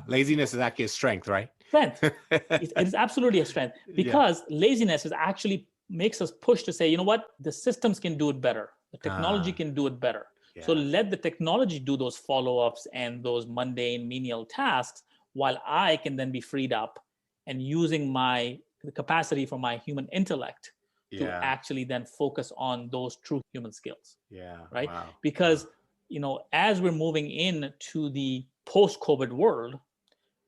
laziness is actually a strength, right? Strength. It is absolutely a strength, because laziness is actually makes us push to say, you know what, the systems can do it better. The technology can do it better. So let the technology do those follow-ups and those mundane menial tasks, while I can then be freed up and using the capacity for my human intellect to actually then focus on those true human skills. Right. Wow. Because, as we're moving into the post-COVID world,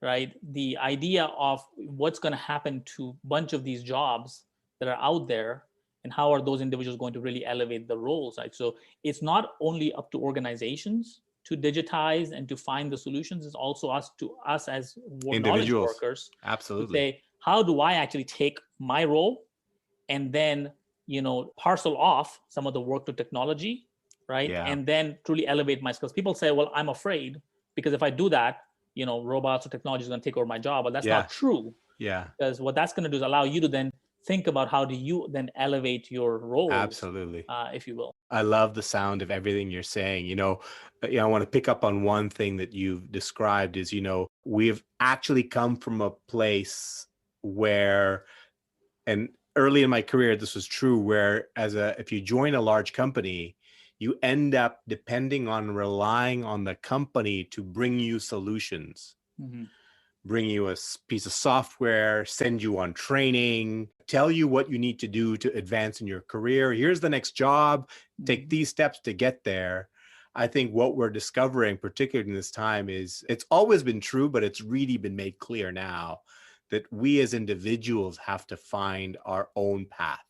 right, the idea of what's going to happen to a bunch of these jobs that are out there, and how are those individuals going to really elevate the roles, right? So it's not only up to organizations to digitize and to find the solutions, it's also us as knowledge workers. Absolutely. To say, how do I actually take my role and then, parcel off some of the work to technology, right? And then truly elevate my skills. People say, well, I'm afraid because if I do that, robots or technology is going to take over my job, but that's not true. Because what that's going to do is allow you to then think about how do you then elevate your roles, Absolutely. if you will. I love the sound of everything you're saying. I want to pick up on one thing that you've described is, we've actually come from a place where, and early in my career, this was true, where if you join a large company, you end up depending on relying on the company to bring you solutions. Mm-hmm. Bring you a piece of software, send you on training, tell you what you need to do to advance in your career. Here's the next job, take these steps to get there. I think what we're discovering, particularly in this time, is it's always been true, but it's really been made clear now that we as individuals have to find our own path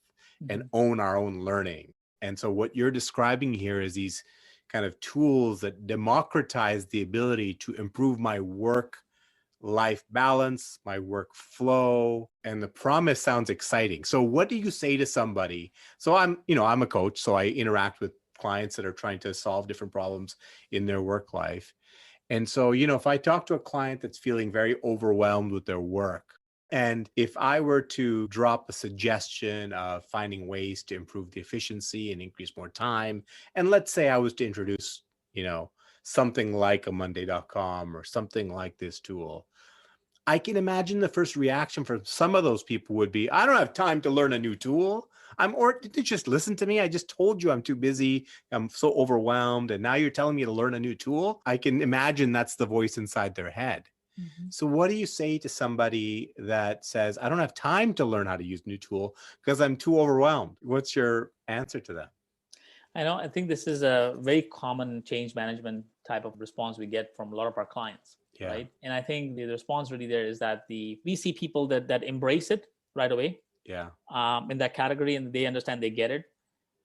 and own our own learning. And so what you're describing here is these kind of tools that democratize the ability to improve my work-life balance, my workflow, and the promise sounds exciting. So what do you say to somebody? So I'm a coach, so I interact with clients that are trying to solve different problems in their work life. And so, if I talk to a client that's feeling very overwhelmed with their work, and if I were to drop a suggestion of finding ways to improve the efficiency and increase more time, and let's say I was to introduce, something like a Monday.com or something like this tool, I can imagine the first reaction from some of those people would be, I don't have time to learn a new tool. Did you just listen to me? I just told you I'm too busy. I'm so overwhelmed. And now you're telling me to learn a new tool. I can imagine that's the voice inside their head. So what do you say to somebody that says, I don't have time to learn how to use a new tool because I'm too overwhelmed? What's your answer to that? I think this is a very common change management type of response we get from a lot of our clients. Yeah. Right. And I think the response really there is that we see people that embrace it right away. Yeah. In that category, and they understand, they get it.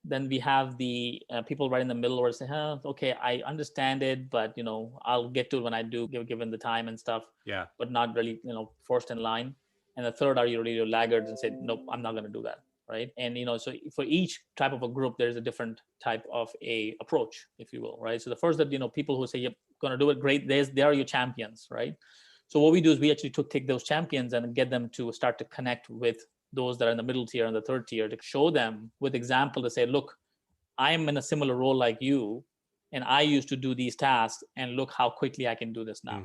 Then we have the people right in the middle where say, okay, I understand it, but I'll get to it when I do, given the time and stuff. Yeah. But not really, first in line. And the third are your laggards and say, nope, I'm not going to do that. Right. And so for each type of a group, there's a different type of a approach, if you will. Right. So the first that people who say, yep, going to do it, great, they are your champions. Right. So what we do is we actually take those champions and get them to start to connect with those that are in the middle tier and the third tier, to show them with example, to say, look, I'm in a similar role like you, and I used to do these tasks, and look how quickly I can do this now.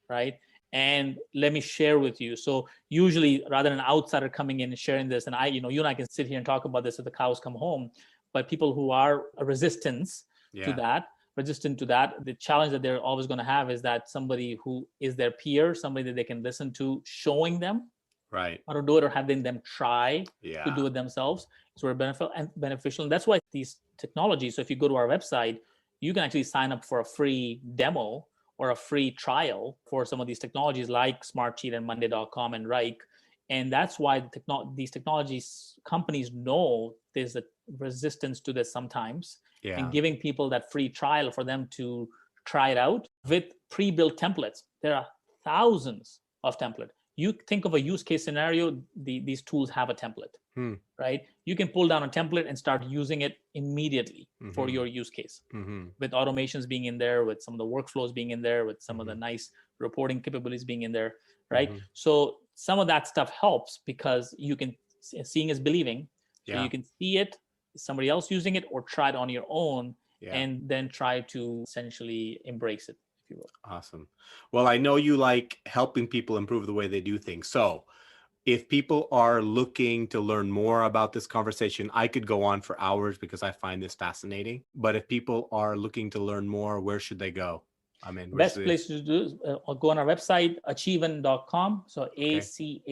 Right. And let me share with you. So usually, rather than an outsider coming in and sharing this, and you and I can sit here and talk about this as the cows come home, but people who are resistant to that, the challenge that they're always going to have is that somebody who is their peer, somebody that they can listen to, showing them right how to do it, or having them try to do it themselves, is very beneficial. And that's why these technologies, so if you go to our website, you can actually sign up for a free demo or a free trial for some of these technologies like Smartsheet and Monday.com and Rike. And that's why these technologies companies know there's a resistance to this sometimes, and giving people that free trial for them to try it out with pre-built templates. There are thousands of templates. You think of a use case scenario, these tools have a template, right? You can pull down a template and start using it immediately for your use case, with automations being in there, with some of the workflows being in there, with some of the nice reporting capabilities being in there, right? So some of that stuff helps because you can, seeing is believing. So you can see it, somebody else using it, or try it on your own, and then try to essentially embrace it. Awesome. Well, I know you like helping people improve the way they do things. So if people are looking to learn more about this conversation, I could go on for hours because I find this fascinating. But if people are looking to learn more, where should they go? Best place to do is go on our website, achievan.com. So ACHIEVAN,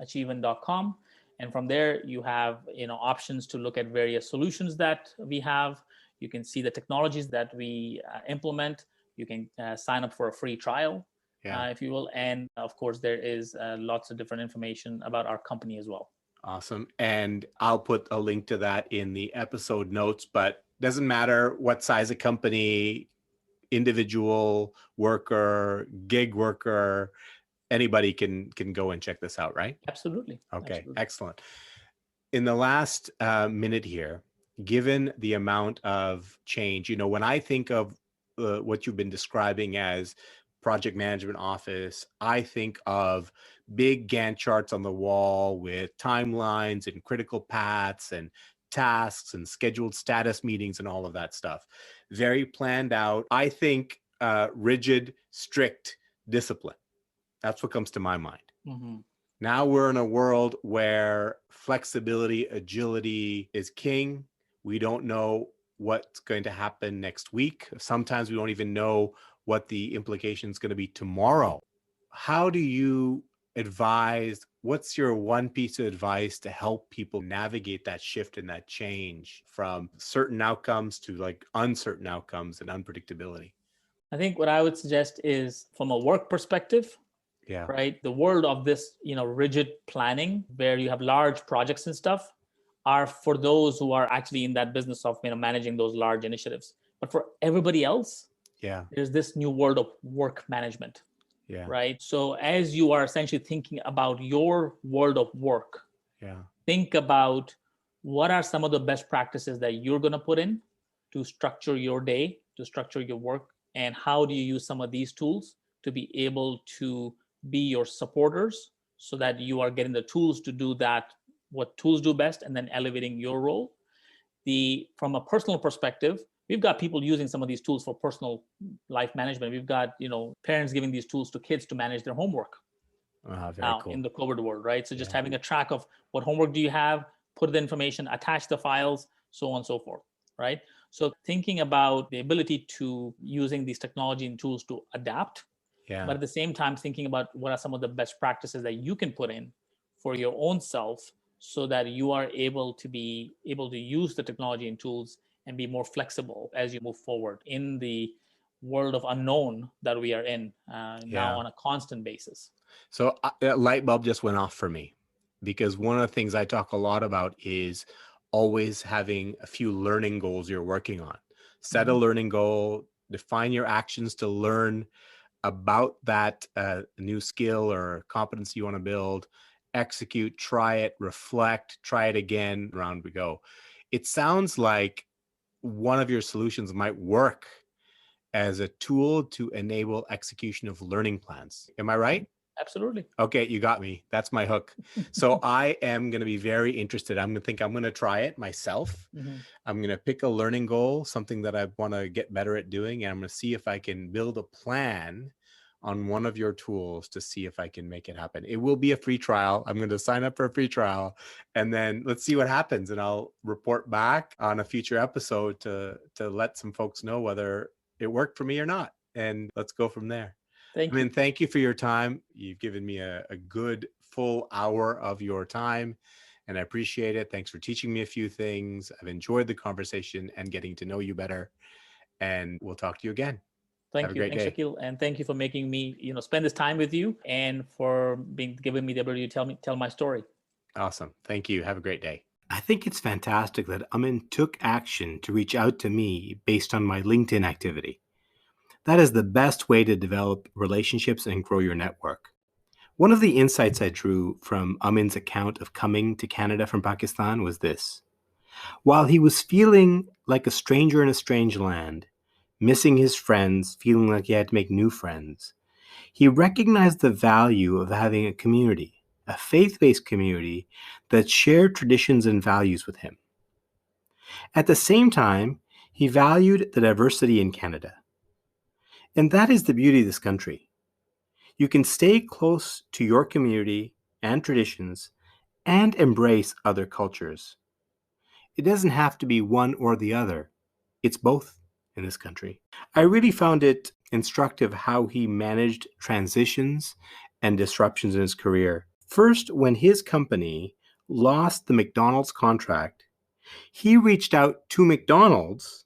achievan.com. And from there, you have options to look at various solutions that we have. You can see the technologies that we implement. You can sign up for a free trial, if you will. And of course, there is lots of different information about our company as well. Awesome. And I'll put a link to that in the episode notes, but doesn't matter what size of company, individual worker, gig worker, anybody can go and check this out, right? Absolutely. Okay, Absolutely. excellent. In the last minute here, given the amount of change, when I think of what you've been describing as project management office, I think of big Gantt charts on the wall with timelines and critical paths and tasks and scheduled status meetings and all of that stuff. Very planned out. I think rigid, strict discipline. That's what comes to my mind. Mm-hmm. Now we're in a world where flexibility, agility is king. We don't know what's going to happen next week. Sometimes we don't even know what the implication is going to be tomorrow. How do you advise? What's your one piece of advice to help people navigate that shift and that change from certain outcomes to like uncertain outcomes and unpredictability? I think what I would suggest is, from a work perspective, Yeah. right, the world of this, rigid planning where you have large projects and stuff are for those who are actually in that business of, managing those large initiatives. But for everybody else, Yeah. there's this new world of work management. Yeah. Right. So as you are essentially thinking about your world of work, Yeah. think about what are some of the best practices that you're going to put in to structure your day, to structure your work, and how do you use some of these tools to be able to be your supporters so that you are getting the tools to do that, what tools do best, and then elevating your role. From a personal perspective, we've got people using some of these tools for personal life management. We've got, parents giving these tools to kids to manage their homework Very now cool. in the COVID world, right? So just Yeah. having a track of what homework do you have, put the information, attach the files, so on and so forth, right? So thinking about the ability to using these technology and tools to adapt, Yeah. but at the same time thinking about what are some of the best practices that you can put in for your own self so that you are able to use the technology and tools and be more flexible as you move forward in the world of unknown that we are in now on a constant basis. So a light bulb just went off for me, because one of the things I talk a lot about is always having a few learning goals you're working on. Set a learning goal, define your actions to learn about that new skill or competency you want to build, execute, try it, reflect, try it again, around we go. It sounds like one of your solutions might work as a tool to enable execution of learning plans. Am I right? Absolutely. Okay, you got me. That's my hook. So I am going to be very interested. I'm going to try it myself. I'm going to pick a learning goal, something that I want to get better at doing, and I'm going to see if I can build a plan on one of your tools to see if I can make it happen. It will be a free trial. I'm going to sign up for a free trial, and then let's see what happens, and I'll report back on a future episode to let some folks know whether it worked for me or not, and let's go from there. Thank you. I mean, thank you for your time. You've given me a good full hour of your time, and I appreciate it. Thanks for teaching me a few things. I've enjoyed the conversation and getting to know you better, and we'll talk to you again. Thank Have a you. great Thanks, day. Shakil. And thank you for making me, spend this time with you and for giving me the ability to tell my story. Awesome. Thank you. Have a great day. I think it's fantastic that Amin took action to reach out to me based on my LinkedIn activity. That is the best way to develop relationships and grow your network. One of the insights I drew from Amin's account of coming to Canada from Pakistan was this. While he was feeling like a stranger in a strange land, missing his friends, feeling like he had to make new friends, he recognized the value of having a community, a faith-based community that shared traditions and values with him. At the same time, he valued the diversity in Canada. And that is the beauty of this country. You can stay close to your community and traditions and embrace other cultures. It doesn't have to be one or the other. It's both in this country. I really found it instructive how he managed transitions and disruptions in his career. First, when his company lost the McDonald's contract, he reached out to McDonald's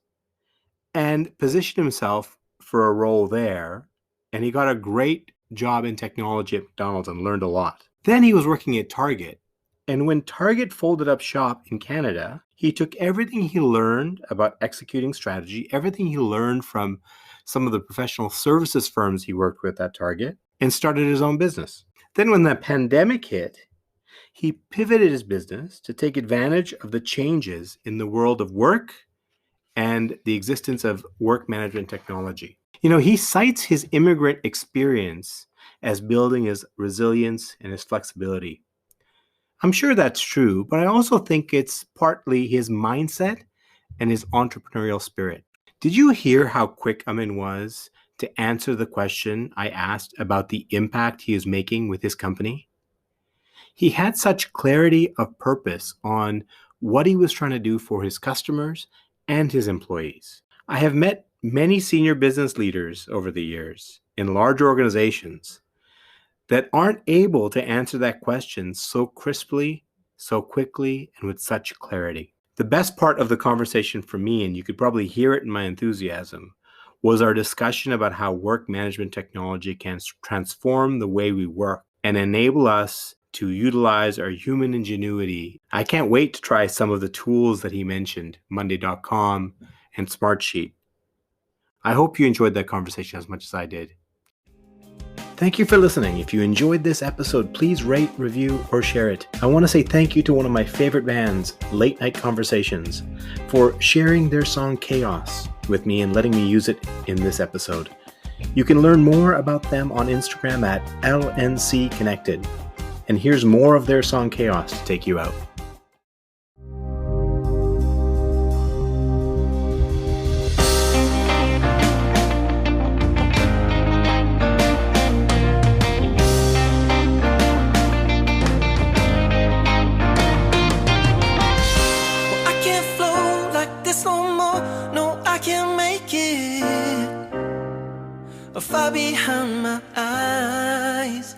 and positioned himself for a role there, and he got a great job in technology at McDonald's and learned a lot. Then he was working at Target, and when Target folded up shop in Canada, he took everything he learned about executing strategy, everything he learned from some of the professional services firms he worked with at Target, and started his own business. Then when the pandemic hit, he pivoted his business to take advantage of the changes in the world of work and the existence of work management technology. He cites his immigrant experience as building his resilience and his flexibility. I'm sure that's true, but I also think it's partly his mindset and his entrepreneurial spirit. Did you hear how quick Amin was to answer the question I asked about the impact he is making with his company? He had such clarity of purpose on what he was trying to do for his customers and his employees. I have met many senior business leaders over the years in large organizations that aren't able to answer that question so crisply, so quickly, and with such clarity. The best part of the conversation for me, and you could probably hear it in my enthusiasm, was our discussion about how work management technology can transform the way we work and enable us to utilize our human ingenuity. I can't wait to try some of the tools that he mentioned, Monday.com and Smartsheet. I hope you enjoyed that conversation as much as I did. Thank you for listening. If you enjoyed this episode, please rate, review, or share it. I want to say thank you to one of my favorite bands, Late Night Conversations, for sharing their song Chaos with me and letting me use it in this episode. You can learn more about them on Instagram at LNC Connected. And here's more of their song Chaos to take you out. Far behind my eyes,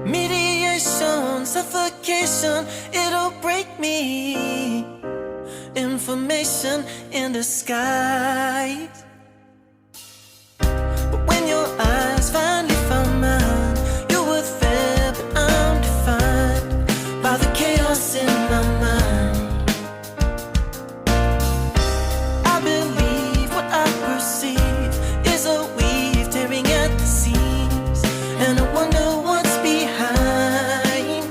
mediation, suffocation, it'll break me. Information in disguise. But when your eyes finally found mine, you were there, but I'm defined by the chaos in my mind. I believe what I perceive is a weave tearing at the seams, and I wonder what's behind.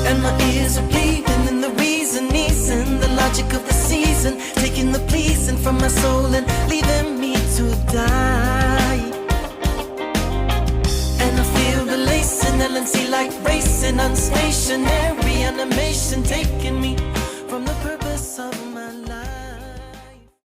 And my ears are bleeding, and the reason isn't the logic of the season, taking the pleasing from my soul and leaving me to die. And I feel the lacing, LNC like racing, unstationary animation taking me from the purpose of my life.